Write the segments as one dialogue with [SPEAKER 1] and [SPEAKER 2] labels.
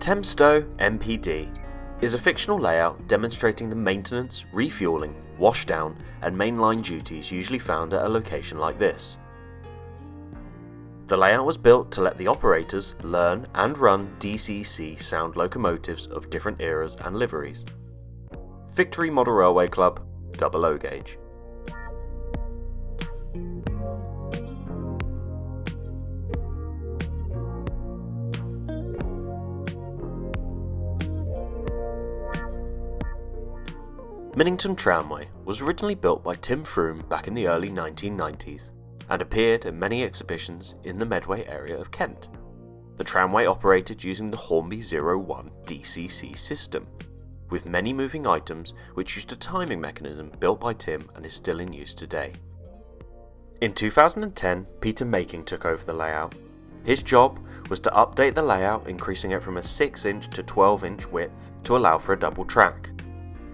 [SPEAKER 1] Thamestow MPD is a fictional layout demonstrating the maintenance, refuelling, washdown and mainline duties usually found at a location like this. The layout was built to let the operators learn and run DCC sound locomotives of different eras and liveries. Victory Model Railway Club, 00 gauge. Minnington Tramway was originally built by Tim Froome back in the early 1990s and appeared in many exhibitions in the Medway area of Kent. The tramway operated using the Hornby 01 DCC system, with many moving items which used a timing mechanism built by Tim and is still in use today. In 2010, Peter Making took over the layout. His job was to update the layout, increasing it from a 6-inch to 12-inch width to allow for a double track.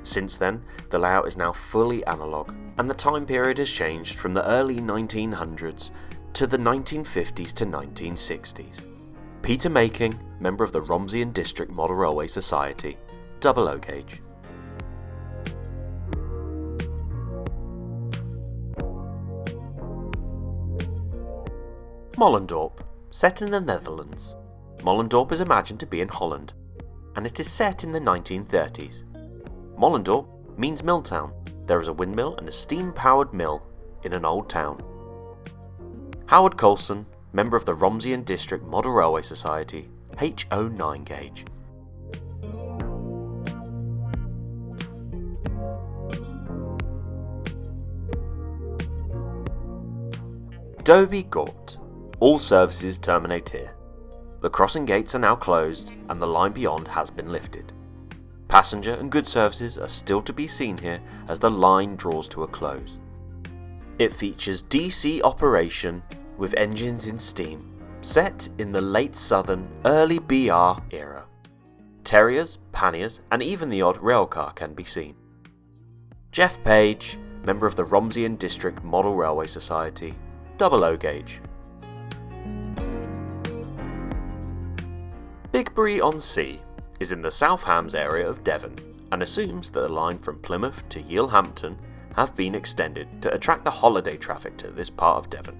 [SPEAKER 1] Since then, the layout is now fully analogue, and the time period has changed from the early 1900s to the 1950s to 1960s. Peter Making, member of the Romsey and District Model Railway Society, 00 gauge. Mollendorp, set in the Netherlands. Mollendorp is imagined to be in Holland, and it is set in the 1930s. Mollendorp means mill town. There is a windmill and a steam-powered mill in an old town. Howard Coulson, member of the Romsey and District Model Railway Society, H09 gauge. Derby Gort. All services terminate here. The crossing gates are now closed and the line beyond has been lifted. Passenger and goods services are still to be seen here as the line draws to a close. It features DC operation with engines in steam, set in the late Southern, early BR era. Terriers, panniers and even the odd railcar can be seen. Jeff Page, member of the Romsey and District Model Railway Society, 00 gauge. Bigbury-on-Sea is in the South Hams area of Devon and assumes that the line from Plymouth to Yealhampton have been extended to attract the holiday traffic to this part of Devon.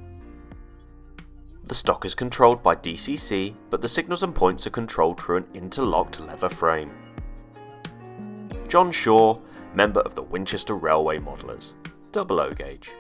[SPEAKER 1] The stock is controlled by DCC, but the signals and points are controlled through an interlocked lever frame. John Shaw, member of the Winchester Railway Modellers, 00 gauge.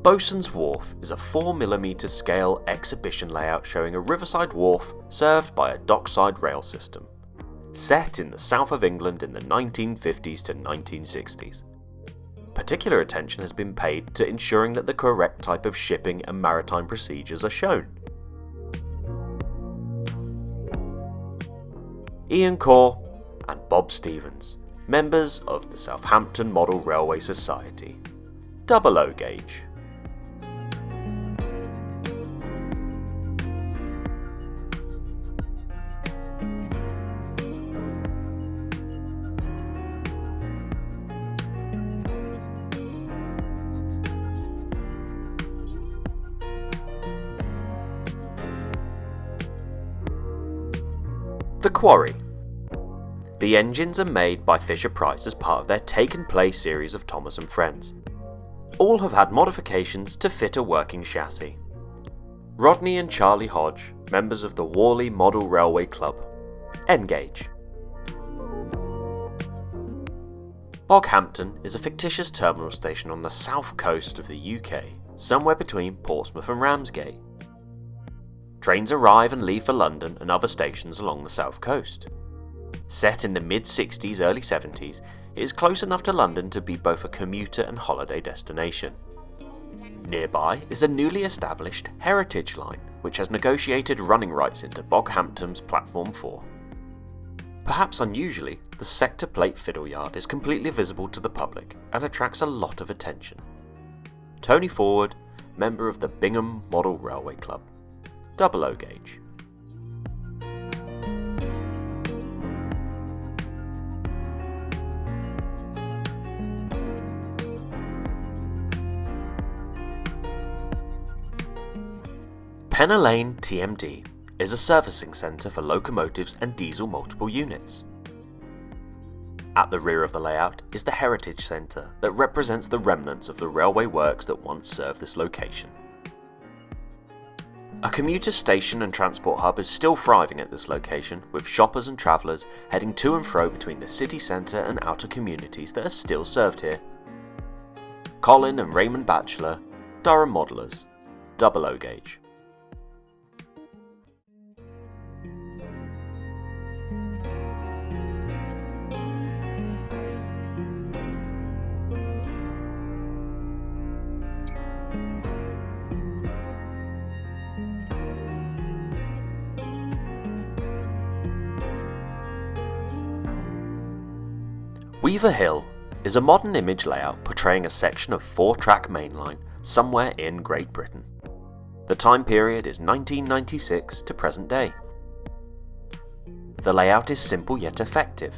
[SPEAKER 1] Bosun's Wharf is a 4mm scale exhibition layout showing a riverside wharf served by a dockside rail system, set in the south of England in the 1950s to 1960s. Particular attention has been paid to ensuring that the correct type of shipping and maritime procedures are shown. Ian Corr and Bob Stevens, members of the Southampton Model Railway Society, 00 gauge. The Quarry. The engines are made by Fisher-Price as part of their Taken Place series of Thomas and Friends. All have had modifications to fit a working chassis. Rodney and Charlie Hodge, members of the Worley Model Railway Club, N gauge. Boghampton is a fictitious terminal station on the south coast of the UK, somewhere between Portsmouth and Ramsgate. Trains arrive and leave for London and other stations along the south coast. Set in the mid-60s, early 70s, it is close enough to London to be both a commuter and holiday destination. Nearby is a newly established Heritage Line, which has negotiated running rights into Boghampton's Platform 4. Perhaps unusually, the sector plate fiddle yard is completely visible to the public and attracts a lot of attention. Tony Forward, member of the Bingham Model Railway Club, 00 gauge. Penner Lane TMD is a servicing centre for locomotives and diesel multiple units. At the rear of the layout is the Heritage Centre that represents the remnants of the railway works that once served this location. A commuter station and transport hub is still thriving at this location, with shoppers and travellers heading to and fro between the city centre and outer communities that are still served here. Colin and Raymond Batchelor, Durham Modellers, 00 gauge. Weaver Hill is a modern image layout portraying a section of 4-track mainline somewhere in Great Britain. The time period is 1996 to present day. The layout is simple yet effective,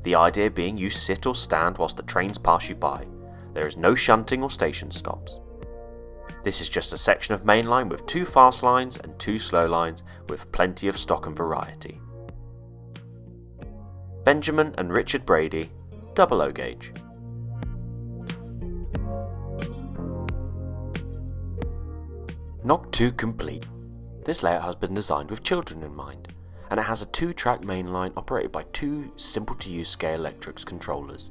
[SPEAKER 1] the idea being you sit or stand whilst the trains pass you by. There is no shunting or station stops. This is just a section of mainline with 2 fast lines and 2 slow lines with plenty of stock and variety. Benjamin and Richard Brady, 00 gauge. Not too complete. This layout has been designed with children in mind, and it has a 2-track mainline operated by 2 simple-to-use Scalextric controllers.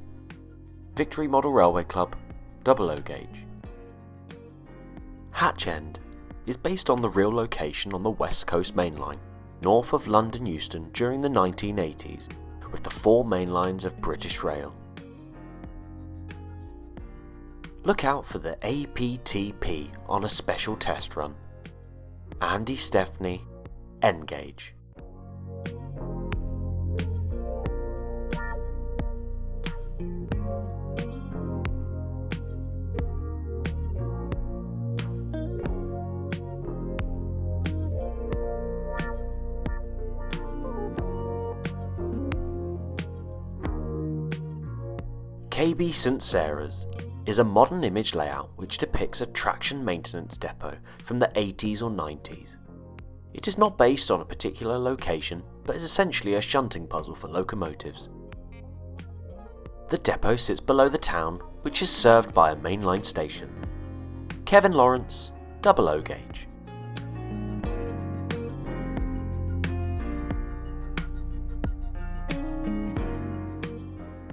[SPEAKER 1] Victory Model Railway Club, 00 gauge. Hatch End is based on the real location on the West Coast mainline, north of London Euston during the 1980s, with the 4 main lines of British Rail. Look out for the APTP on a special test run. Andy Stepney, N gauge. KB St Sarah's is a modern image layout which depicts a traction maintenance depot from the 80s or 90s. It is not based on a particular location, but is essentially a shunting puzzle for locomotives. The depot sits below the town, which is served by a mainline station. Kevin Lawrence, 00 gauge.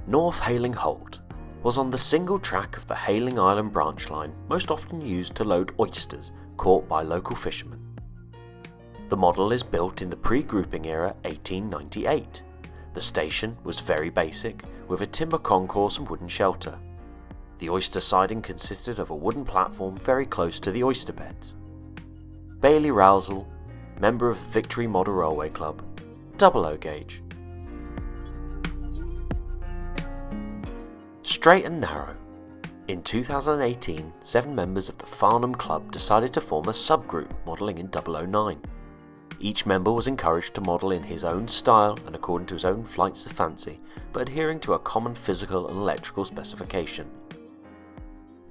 [SPEAKER 1] North Hayling Holt was on the single track of the Hayling Island branch line, most often used to load oysters caught by local fishermen. The model is built in the pre-grouping era 1898. The station was very basic, with a timber concourse and wooden shelter. The oyster siding consisted of a wooden platform very close to the oyster beds. Bailey Rousel, member of Victory Model Railway Club, 00 gauge. Straight and narrow. In 2018, 7 members of the Farnham Club decided to form a subgroup modelling in 009. Each member was encouraged to model in his own style and according to his own flights of fancy, but adhering to a common physical and electrical specification.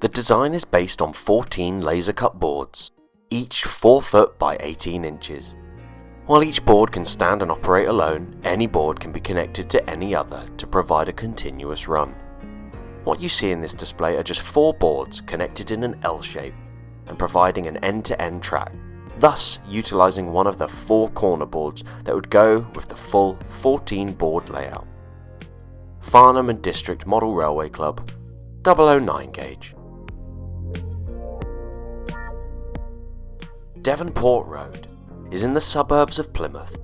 [SPEAKER 1] The design is based on 14 laser-cut boards, each 4 foot by 18 inches. While each board can stand and operate alone, any board can be connected to any other to provide a continuous run. What you see in this display are just 4 boards connected in an L shape and providing an end-to-end track, thus utilising one of the 4 corner boards that would go with the full 14 board layout. Farnham and District Model Railway Club, 009 gauge. Devonport Road is in the suburbs of Plymouth,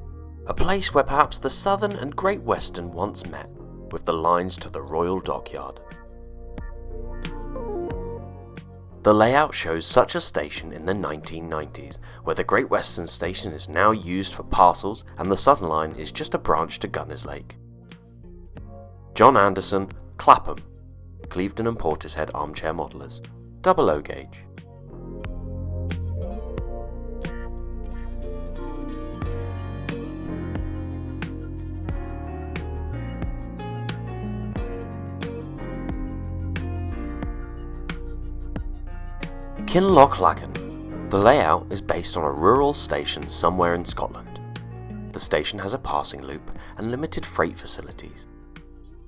[SPEAKER 1] a place where perhaps the Southern and Great Western once met, with the lines to the Royal Dockyard. The layout shows such a station in the 1990s, where the Great Western Station is now used for parcels and the Southern Line is just a branch to Gunners Lake. John Anderson, Clapham, Clevedon and Portishead armchair modellers, 00 gauge. Kinloch-Laggan. The layout is based on a rural station somewhere in Scotland. The station has a passing loop and limited freight facilities.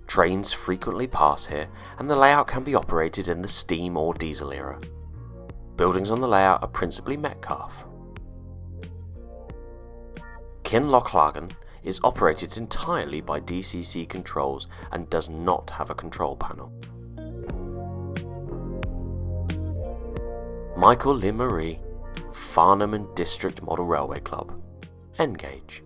[SPEAKER 1] Trains frequently pass here, and the layout can be operated in the steam or diesel era. Buildings on the layout are principally Metcalfe. Kinloch-Laggan is operated entirely by DCC controls and does not have a control panel. Michael Le Marie, Farnham and District Model Railway Club, N gauge.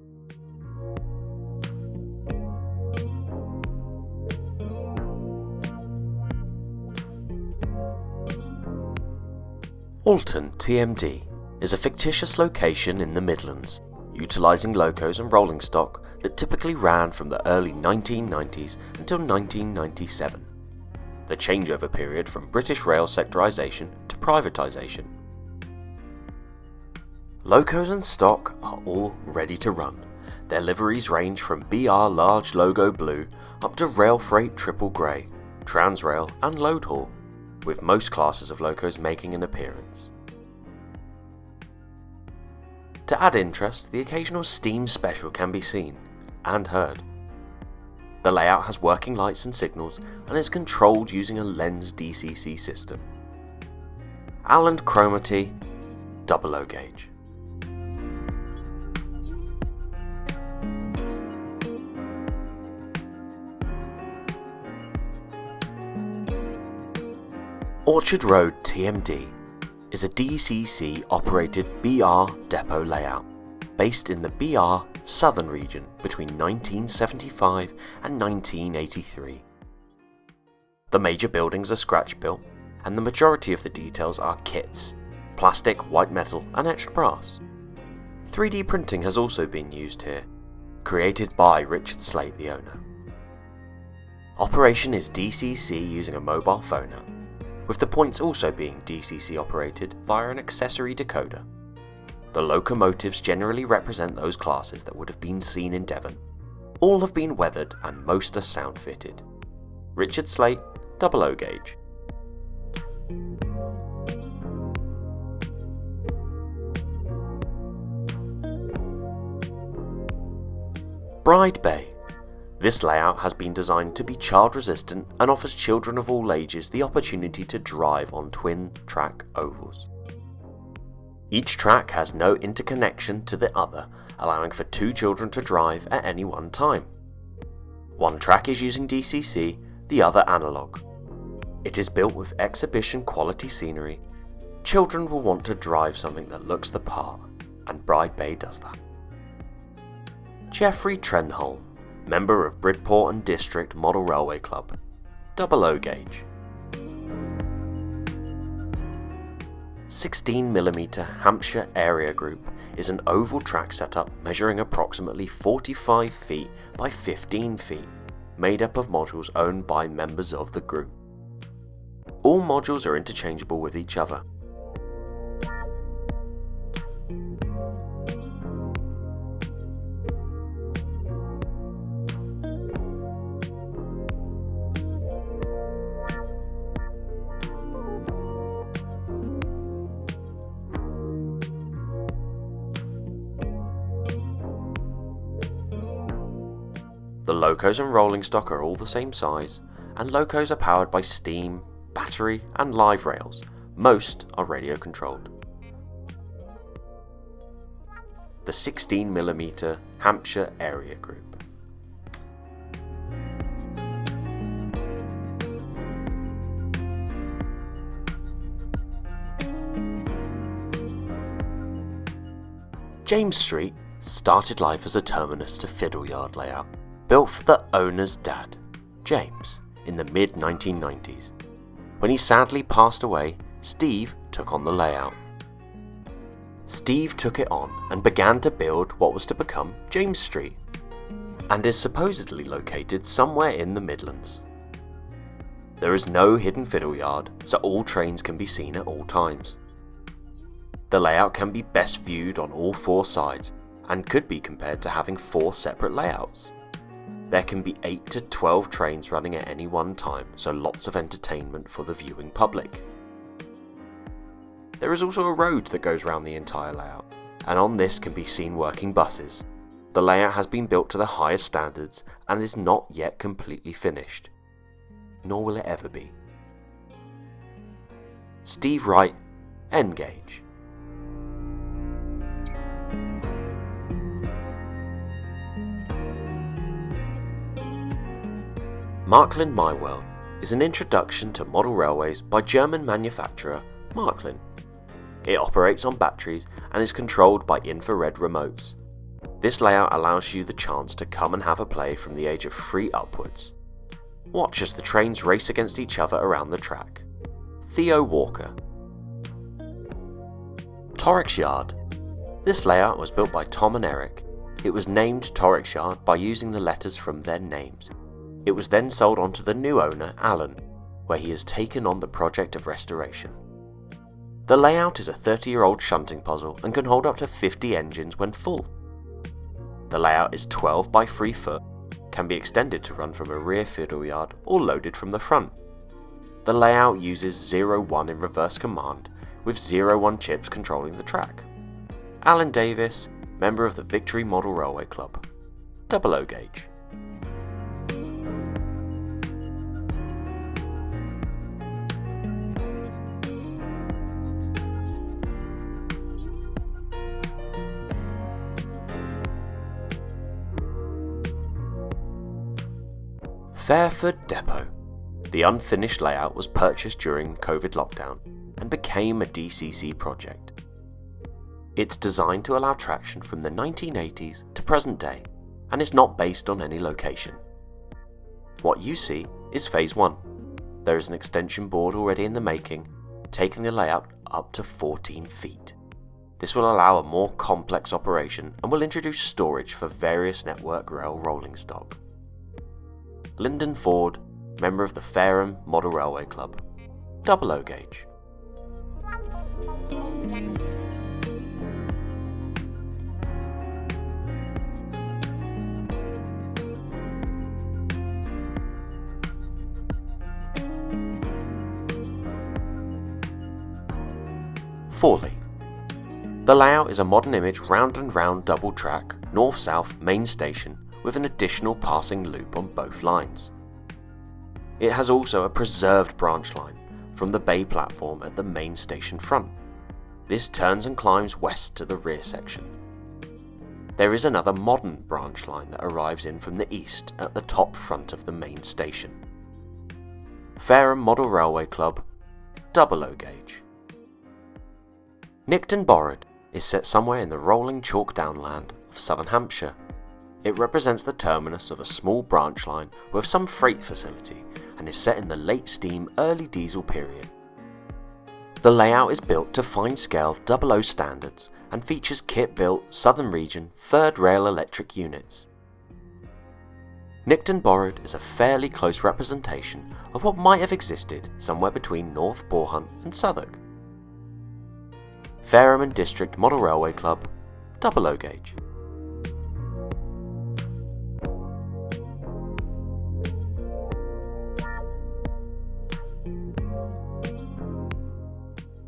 [SPEAKER 1] Alton TMD is a fictitious location in the Midlands, utilising locos and rolling stock that typically ran from the early 1990s until 1997, the changeover period from British rail sectorisation to privatisation. Locos and stock are all ready to run. Their liveries range from BR large logo blue up to rail freight triple grey, Transrail and load haul, with most classes of locos making an appearance. To add interest, the occasional steam special can be seen and heard. The layout has working lights and signals and is controlled using a lens DCC system. Alland Cromarty, 00 gauge. Orchard Road TMD is a DCC operated BR depot layout based in the BR Southern region between 1975 and 1983. The major buildings are scratch built and the majority of the details are kits, plastic, white metal and etched brass. 3D printing has also been used here, created by Richard Slate, the owner. Operation is DCC using a mobile phone app, with the points also being DCC operated via an accessory decoder. The locomotives generally represent those classes that would have been seen in Devon. All have been weathered and most are sound fitted. Richard Slate, 00 gauge. Bride Bay. This layout has been designed to be child resistant and offers children of all ages the opportunity to drive on twin track ovals. Each track has no interconnection to the other, allowing for 2 children to drive at any one time. One track is using DCC, the other analog. It is built with exhibition quality scenery. Children will want to drive something that looks the part, and Bride Bay does that. Geoffrey Trenholm, member of Bridport and District Model Railway Club, 00 gauge. 16mm Hampshire Area Group is an oval track setup measuring approximately 45 feet by 15 feet, made up of modules owned by members of the group. All modules are interchangeable with each other. The locos and rolling stock are all the same size, and locos are powered by steam, battery and live rails. Most are radio controlled. The 16mm Hampshire Area Group. James Street started life as a terminus to fiddle yard layout, built for the owner's dad, James, in the mid-1990s. When he sadly passed away, Steve took on the layout. Steve took it on and began to build what was to become James Street, and is supposedly located somewhere in the Midlands. There is no hidden fiddle yard, so all trains can be seen at all times. The layout can be best viewed on all four sides, and could be compared to having 4 separate layouts. There can be 8 to 12 trains running at any one time, so lots of entertainment for the viewing public. There is also a road that goes around the entire layout, and on this can be seen working buses. The layout has been built to the highest standards and is not yet completely finished, nor will it ever be. Steve Wright, N-Gauge. Marklin My World is an introduction to model railways by German manufacturer Marklin. It operates on batteries and is controlled by infrared remotes. This layout allows you the chance to come and have a play from the age of 3 upwards. Watch as the trains race against each other around the track. Theo Walker. Torrix Yard. This layout was built by Tom and Eric. It was named Torrix Yard by using the letters from their names. It was then sold on to the new owner, Alan, where he has taken on the project of restoration. The layout is a 30-year-old shunting puzzle and can hold up to 50 engines when full. The layout is 12 by 3 foot, can be extended to run from a rear fiddle yard or loaded from the front. The layout uses 0-1 in reverse command, with 0-1 chips controlling the track. Alan Davis, member of the Victory Model Railway Club. 00 gauge. Fairford Depot. The unfinished layout was purchased during COVID lockdown and became a DCC project. It's designed to allow traction from the 1980s to present day and is not based on any location. What you see is Phase 1. There is an extension board already in the making, taking the layout up to 14 feet. This will allow a more complex operation and will introduce storage for various Network Rail rolling stock. Lyndon Ford, member of the Fareham Model Railway Club. 00 gauge. Forley. The layout is a modern image round and round double track, north-south main station with an additional passing loop on both lines. It has also a preserved branch line from the bay platform at the main station front. This turns and climbs west to the rear section. There is another modern branch line that arrives in from the east at the top front of the main station. Fareham Model Railway Club, 00 gauge. Nicton Borrard is set somewhere in the rolling chalk downland of southern Hampshire. It represents the terminus of a small branch line with some freight facility and is set in the late steam, early diesel period. The layout is built to fine scale 00 standards and features kit-built Southern Region 3rd Rail electric units. Nicton Borrard is a fairly close representation of what might have existed somewhere between North Borehunt and Southwark. Fareham and District Model Railway Club, 00 gauge.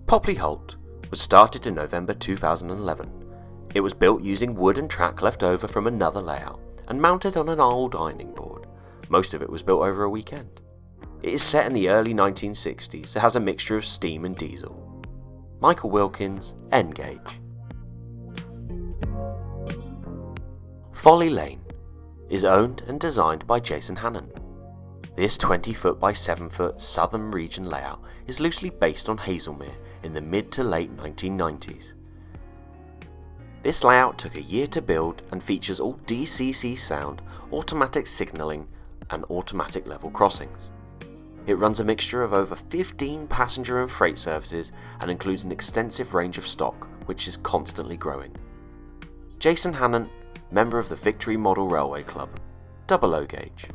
[SPEAKER 1] Popley Holt was started in November 2011. It was built using wood and track left over from another layout and mounted on an old ironing board. Most of it was built over a weekend. It is set in the early 1960s, so has a mixture of steam and diesel. Michael Wilkins, N-gauge. Folly Lane is owned and designed by Jason Hannon. This 20 foot by 7 foot Southern Region layout is loosely based on Hazelmere in the mid to late 1990s. This layout took a year to build and features all DCC sound, automatic signalling and automatic level crossings. It runs a mixture of over 15 passenger and freight services and includes an extensive range of stock, which is constantly growing. Jason Hannant, member of the Victory Model Railway Club, 00 gauge.